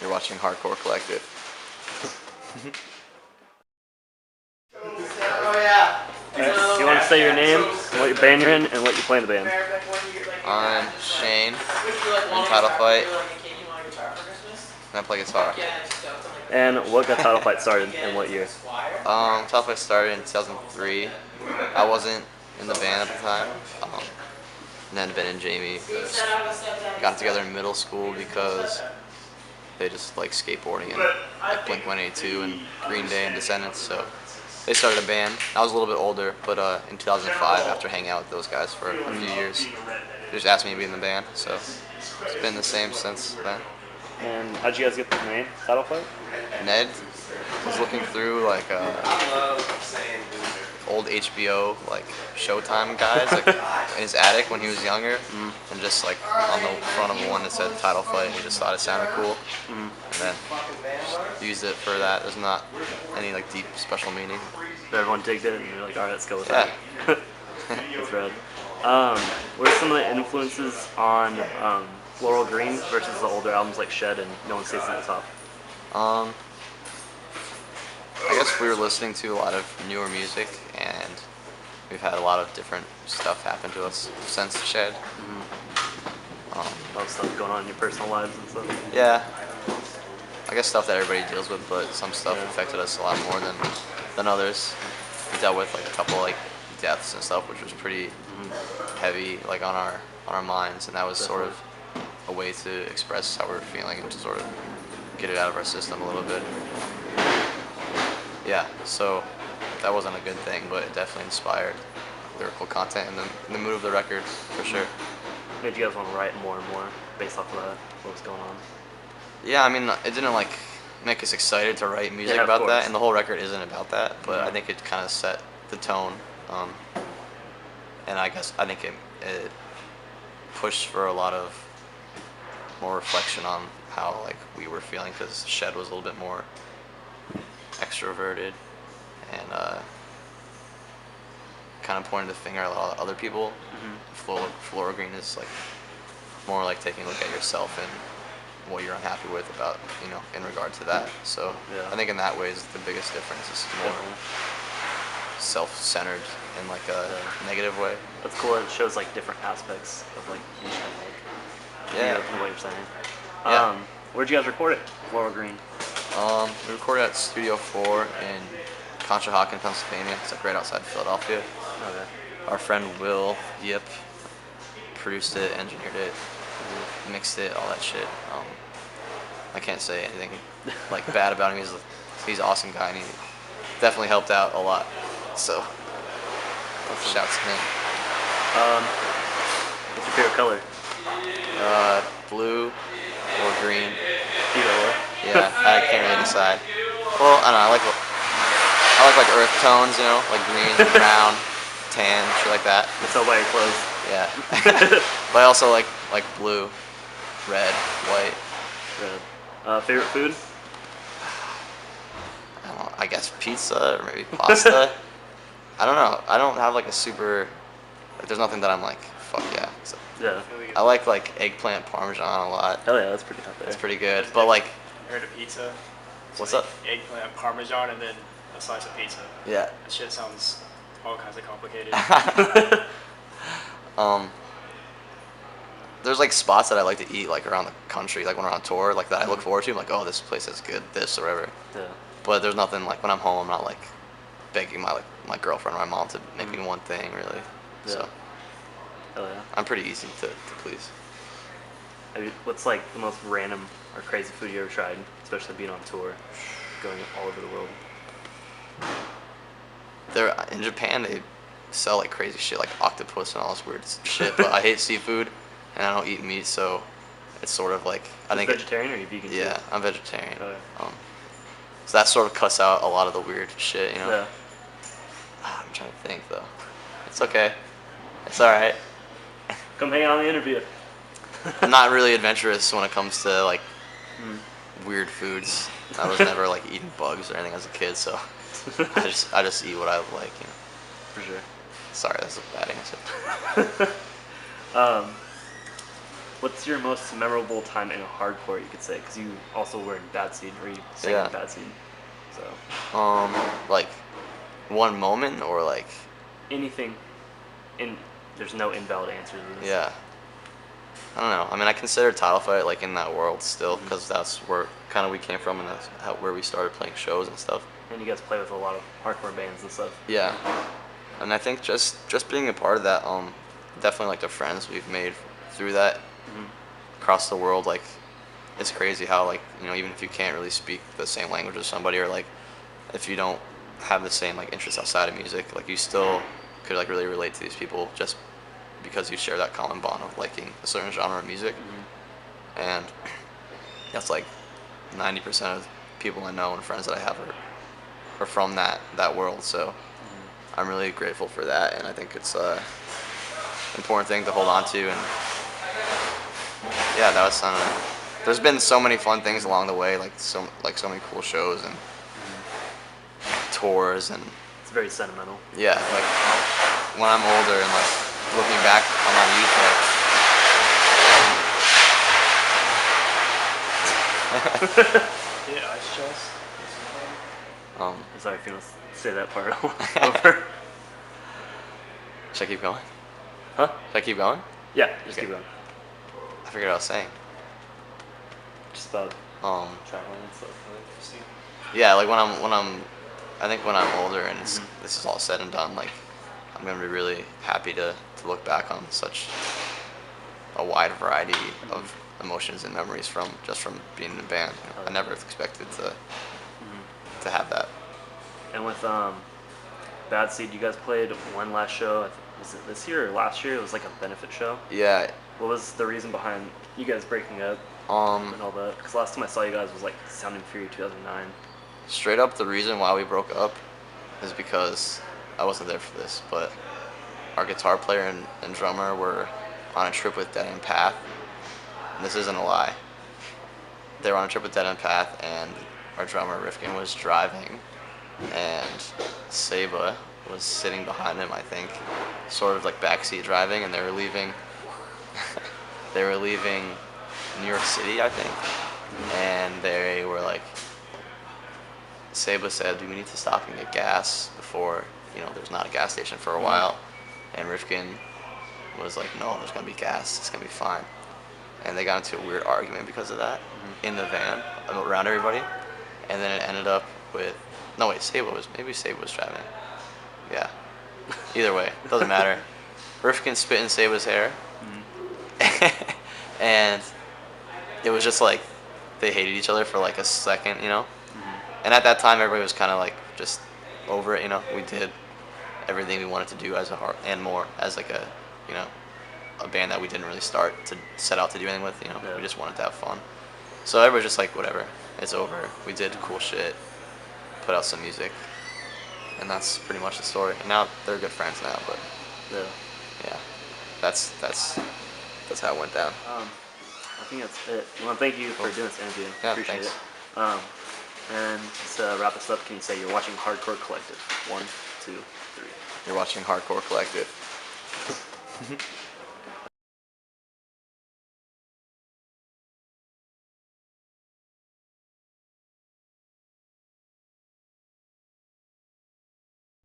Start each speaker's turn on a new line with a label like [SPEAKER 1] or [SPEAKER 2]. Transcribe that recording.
[SPEAKER 1] You're watching Hardcore Collective.
[SPEAKER 2] Do you want to say your name, what your band you're in, and what you play in the band?
[SPEAKER 1] I'm Shane. I'm Title Fight. And I play guitar.
[SPEAKER 2] And what got Title Fight started and what year?
[SPEAKER 1] Title Fight started in 2003. I wasn't in the band at the time. And then Ben and Jamie just got together in middle school because they just like skateboarding and like Blink-182 and Green Day and Descendants. So they started a band. I was a little bit older, but in 2005, after hanging out with those guys for a few years, they just asked me to be in the band. So it's been the same since then.
[SPEAKER 2] And how'd you guys get the name Title Fight?
[SPEAKER 1] Ned was looking through like old HBO like Showtime guys like in his attic when he was younger, and just like on the front of one that said Title Fight, and he just thought it sounded cool, and then just used it for that. There's not any like deep special meaning.
[SPEAKER 2] But everyone digged it, and you're like, all right, let's go with
[SPEAKER 1] Yeah.
[SPEAKER 2] that. That's rad. What are some of the influences on Laurel Green versus the older albums like Shed and No One Stays at the Top?
[SPEAKER 1] I guess we were listening to a lot of newer music, and we've had a lot of different stuff happen to us since Shed.
[SPEAKER 2] A lot of stuff going on in your personal lives and stuff.
[SPEAKER 1] Yeah, I guess stuff that everybody deals with, but some stuff affected us a lot more than others. We dealt with like a couple like deaths and stuff, which was pretty heavy like on our minds, and that was sort of a way to express how we were feeling and to sort of get it out of our system a little bit. Yeah, so that wasn't a good thing, but it definitely inspired lyrical content and the mood of the record for sure.
[SPEAKER 2] Made you guys want to write more and more based off of that, what was going on?
[SPEAKER 1] Yeah, I mean, it didn't like make us excited to write music about that, and the whole record isn't about that, but I think it kind of set the tone, and I think it pushed for a lot of more reflection on how like we were feeling, because Shed was a little bit more extroverted and kind of pointed the finger at a lot of other people. Flora Green is like more like taking a look at yourself and what you're unhappy with about, in regard to that. So I think in that way is the biggest difference. Is more self-centered in like a negative way.
[SPEAKER 2] That's cool. It shows like different aspects of like each kind of like what you're saying.
[SPEAKER 1] Yeah.
[SPEAKER 2] Where'd you guys record it? Laurel Green.
[SPEAKER 1] We recorded at Studio 4 in Conshohocken, Pennsylvania. It's like right outside Philadelphia.
[SPEAKER 2] Okay.
[SPEAKER 1] Our friend Will Yip produced it, engineered it, mixed it, all that shit. I can't say anything like bad about him. He's an awesome guy, and he definitely helped out a lot. So, shouts to him.
[SPEAKER 2] What's your favorite color?
[SPEAKER 1] Blue or green.
[SPEAKER 2] Either or.
[SPEAKER 1] Yeah, I can't really decide. Well, I don't know. I like earth tones, like green, brown, tan, shit like that.
[SPEAKER 2] It's all by your clothes.
[SPEAKER 1] Yeah. But I also like blue, red, white.
[SPEAKER 2] Red. Favorite food?
[SPEAKER 1] I don't know, I guess pizza or maybe pasta. I don't know. I don't have like a super. Like, there's nothing that I'm like, fuck yeah. So,
[SPEAKER 2] Yeah.
[SPEAKER 1] I like eggplant parmesan a lot.
[SPEAKER 2] Hell yeah, that's pretty up there.
[SPEAKER 1] It's pretty good. But like,
[SPEAKER 3] Heard of pizza? It's
[SPEAKER 1] what's
[SPEAKER 3] like
[SPEAKER 1] up?
[SPEAKER 3] Eggplant, parmesan, and then a slice of pizza.
[SPEAKER 1] Yeah.
[SPEAKER 3] That shit sounds all kinds of complicated.
[SPEAKER 1] There's like spots that I like to eat like around the country, like when we're on tour, like that I look forward to. I'm like, oh, this place is good, this or whatever.
[SPEAKER 2] Yeah.
[SPEAKER 1] But there's nothing like when I'm home, I'm not like begging my girlfriend or my mom to make me one thing really.
[SPEAKER 2] Yeah.
[SPEAKER 1] So
[SPEAKER 2] Hell yeah.
[SPEAKER 1] I'm pretty easy to please.
[SPEAKER 2] What's like the most random or crazy food you ever tried, especially being on tour, going all over the world?
[SPEAKER 1] There in Japan they sell like crazy shit like octopus and all this weird shit, but I hate seafood and I don't eat meat, so it's sort of like I think
[SPEAKER 2] vegetarian or are you vegan?
[SPEAKER 1] Yeah,
[SPEAKER 2] too?
[SPEAKER 1] I'm vegetarian.
[SPEAKER 2] Okay.
[SPEAKER 1] So that sort of cuts out a lot of the weird shit,
[SPEAKER 2] Yeah.
[SPEAKER 1] I'm trying to think though. It's okay. It's all right.
[SPEAKER 2] Come hang out on the interview.
[SPEAKER 1] I'm not really adventurous when it comes to like weird foods. I was never like eating bugs or anything as a kid, so I just eat what I like.
[SPEAKER 2] For sure.
[SPEAKER 1] Sorry, that's a bad answer.
[SPEAKER 2] What's your most memorable time in hardcore, you could say? Because you also were in Bad Seed, or you sang
[SPEAKER 1] Yeah.
[SPEAKER 2] in Bad Seed. So
[SPEAKER 1] Like one moment or like
[SPEAKER 2] anything, there's no invalid answer to this.
[SPEAKER 1] yeah. I don't know. I mean, I consider Title Fight like in that world still because that's where kind of we came from and that's where we started playing shows and stuff.
[SPEAKER 2] And you guys play with a lot of hardcore bands and stuff.
[SPEAKER 1] Yeah, and I think just being a part of that, definitely like the friends we've made through that across the world, like it's crazy how like even if you can't really speak the same language as somebody or like if you don't have the same like interests outside of music, like you still could like really relate to these people just because you share that common bond of liking a certain genre of music, and that's like 90% of people I know and friends that I have are from that world. So I'm really grateful for that, and I think it's a important thing to hold on to. And yeah, that was there's been so many fun things along the way, like so many cool shows and tours, and
[SPEAKER 2] It's very sentimental.
[SPEAKER 1] yeah, like when I'm older and like looking back on my youth,
[SPEAKER 3] Yeah, ice chest.
[SPEAKER 1] like
[SPEAKER 2] I'm sorry if you want to say that part over.
[SPEAKER 1] should I keep going?
[SPEAKER 2] Huh?
[SPEAKER 1] Should I keep going?
[SPEAKER 2] Yeah, just
[SPEAKER 1] Okay.
[SPEAKER 2] keep going.
[SPEAKER 1] I forget what I was saying.
[SPEAKER 2] Just about
[SPEAKER 1] Um,
[SPEAKER 2] traveling and stuff.
[SPEAKER 1] yeah, like I think when I'm older and this is all said and done, like I'm gonna be really happy to look back on such a wide variety of emotions and memories from being in a band. I never expected to have that.
[SPEAKER 2] And with Bad Seed, you guys played one last show. Was it this year or last year? It was like a benefit show.
[SPEAKER 1] Yeah.
[SPEAKER 2] What was the reason behind you guys breaking up
[SPEAKER 1] Um.
[SPEAKER 2] and all that? Because last time I saw you guys was like Sounding Fury 2009.
[SPEAKER 1] Straight up, the reason why we broke up is because I wasn't there for this, but our guitar player and drummer were on a trip with Dead End Path. And this isn't a lie. They were on a trip with Dead End Path, and our drummer Rifkin was driving, and Seba was sitting behind him. I think, sort of like backseat driving, and they were leaving. They were leaving New York City, I think, and they were like. Seba said, "Do we need to stop and get gas before there's not a gas station for a while?" And Rifkin was like, "No, there's gonna be gas. It's gonna be fine." And they got into a weird argument because of that in the van around everybody. And then it ended up with no wait, maybe Saba was driving. Yeah. Either way, doesn't matter. Rifkin spit in Saba's hair, and it was just like they hated each other for like a second. And at that time, everybody was kind of like just over it. We did everything we wanted to do as a heart and more as like you know, a band that we didn't really start to set out to do anything with.
[SPEAKER 2] Yeah.
[SPEAKER 1] We just wanted to have fun. So everybody's just like, whatever, it's over. We did cool shit, put out some music, and that's pretty much the story. And now they're good friends now, but
[SPEAKER 2] Yeah.
[SPEAKER 1] yeah, that's how it went down.
[SPEAKER 2] I think that's it. I want to thank you for doing this interview.
[SPEAKER 1] Yeah,
[SPEAKER 2] Appreciate
[SPEAKER 1] thanks.
[SPEAKER 2] it. And to wrap this up, can you say you're watching Hardcore Collective? 1, 2, 3.
[SPEAKER 1] You're watching Hardcore Collective.